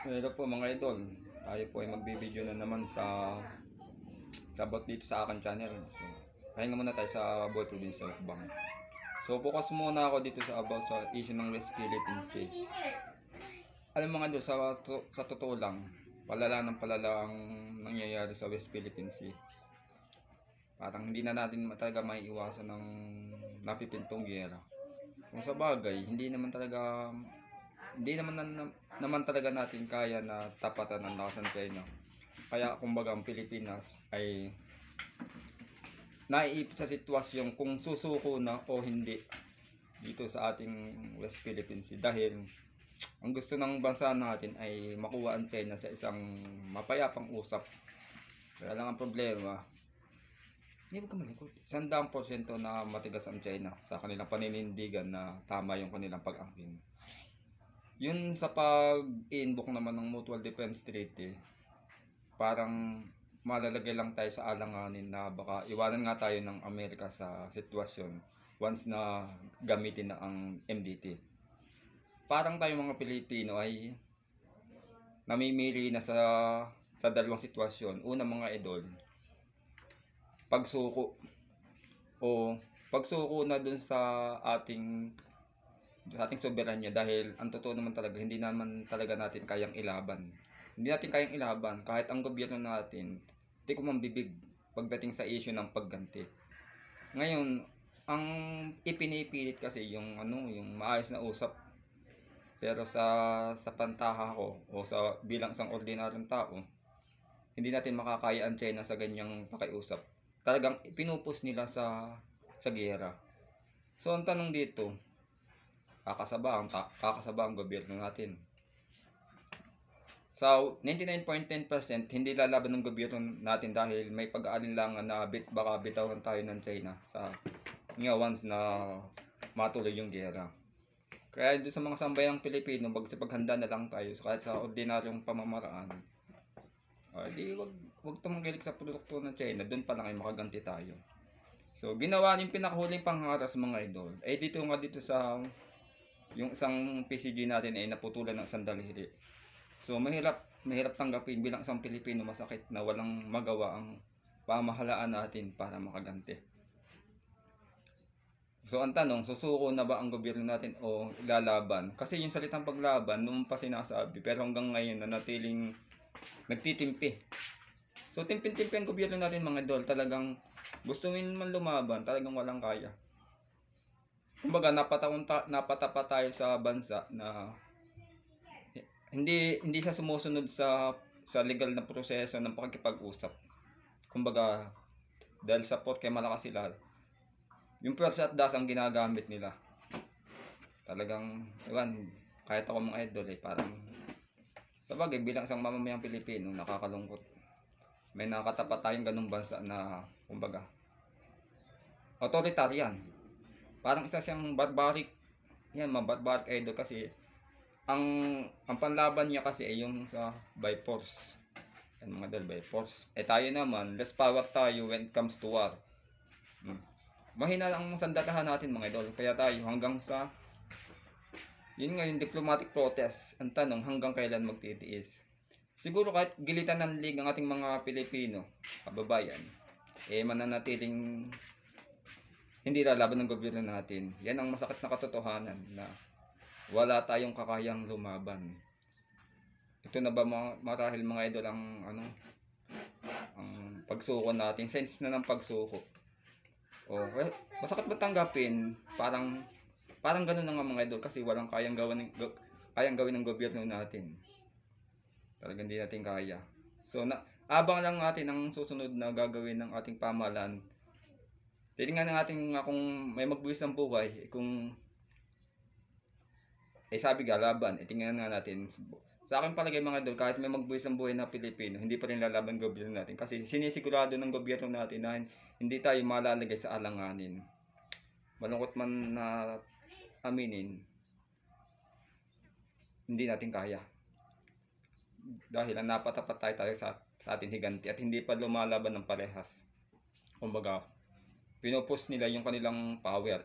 Hello po mga idol. Tayo po ay magbibideo na naman sa about dito sa akin channel. So, pahinga muna tayo sa about province of Bang. So, focus muna ako dito sa about sa issue ng West Philippine Sea. Alam mga idol, sa totoo lang, palala ng palala ang nangyayari sa West Philippine Sea. Parang hindi na natin talaga maiiwasan ng napipintong giyera. Kung sa bagay, hindi naman talaga natin kaya na tapatan ng lakas ng China. Kaya kumbaga ang Pilipinas ay naiipit sa sitwasyon kung susuko na o hindi dito sa ating West Philippine Sea, dahil ang gusto ng bansa natin ay makuha ang China sa isang mapayapang usap. Kaya lang ang problema, hindi mo ka malikot. 100% na matigas ang China sa kanilang paninindigan na tama yung kanilang pag-angkin. Yun sa pag-invoke naman ng Mutual Defense Treaty, parang malalagay lang tayo sa alanganin na baka iwanan nga tayo ng Amerika sa sitwasyon once na gamitin na ang MDT. Parang tayo mga Pilipino ay namimili na sa dalawang sitwasyon. Una mga idol, pagsuko na dun sa ating soberanya, dahil ang totoo naman talaga hindi naman talaga natin kayang ilaban. Hindi natin kayang ilaban kahit ang gobyerno natin hindi ko mambibig pagdating sa issue ng pagganti. Ngayon, ang ipinipilit kasi yung yung maayos na usap. Pero sa pantaha ko o sa bilang isang ordinaryong tao, hindi natin makakaya ang China sa ganyang pakiusap. Talagang pinupus nila sa giyera. So ang tanong dito, kakasaba ang gobyerno natin. So, 99.10% hindi lalaban ng gobyerno natin dahil may pag-aalinlangan na baka bitawan tayo ng China sa once na matuloy yung giyera. Kaya doon sa mga sambayang Pilipino, paghanda na lang tayo kahit sa ordinaryong pamamaraan. Di wag tumangkilik sa produkto ng China, doon pa lang ay makaganti tayo. So, ginawa yung pinakahuling pangharas mga idol. Dito sa yung isang PCG natin ay naputulan ng sandaliri. So mahirap tanggapin bilang isang Pilipino, masakit na walang magawa ang pamahalaan natin para makaganti. So ang tanong, susuko na ba ang gobyerno natin o lalaban? Kasi yung salitang paglaban noon pa sinasabi, pero hanggang ngayon nanatiling nagtitimpi. So timpin-timpi ang gobyerno natin mga idol, talagang gustuin man lumaban, talagang walang kaya. Kumbaga napatapa tayo sa bansa na hindi siya sumusunod sa legal na proseso ng pakikipag-usap. Kumbaga dahil sa porke malakas sila, yung pwersa at das ang ginagamit nila. Talagang kahit ako mga idol parang sabagay bilang isang mamamayang Pilipino nakakalungkot. May nakatapat tayong ganung bansa na kumbaga authoritarian. Parang isa siyang barbaric. Yan, barbaric idol kasi ang panlaban niya kasi ay yung sa by force. Yan mga idol, by force. Tayo naman, less power tayo when it comes to war. Mahina lang ang sandatahan natin mga idol. Kaya tayo hanggang sa yun nga yung diplomatic protest. Ang tanong, hanggang kailan magtitiis? Siguro kahit gilitan ng lig ang ating mga Pilipino, kababayan, mananatiling hindi lalaban ng gobyerno natin. Yan ang masakit na katotohanan na wala tayong kakayang lumaban. Ito na ba marahil mga idol ang pagsuko natin, sense na ng pagsuko. Okay, masakit ba tanggapin? Parang ganoon na nga mga idol, kasi walang kayang gawin ng gobyerno natin. Talagang hindi natin kaya. So abang lang natin ang susunod na gagawin ng ating pamahalaan. Tingnan natin kung may magbuwis ng buhay, kung sabi ka laban, tingnan nga natin. Sa akin palagay mga idol, kahit may magbuwis ng buhay na Pilipino, hindi pa rin lalaban gobyerno natin kasi sinisigurado ng gobyerno natin na hindi tayo malalagay sa alanganin. Malungkot man na aminin, hindi natin kaya. Dahil napatapat tayo sa ating higanti at hindi pa lumalaban ng parehas. Kumbaga, pinupus nila yung kanilang power,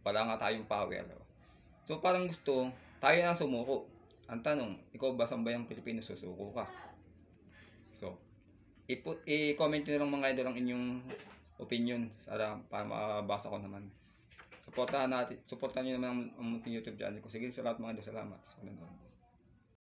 wala nga tayong power. So parang gusto tayo na sumuko. Ang tanong, ikaw ba sambayang Pilipino, susuko ka? So, i-comment nyo lang mga idol ang inyong opinion para mabasa ko naman. Supportahan nyo naman ang YouTube channel ko. Sige, salamat mga idol, salamat sa panonood.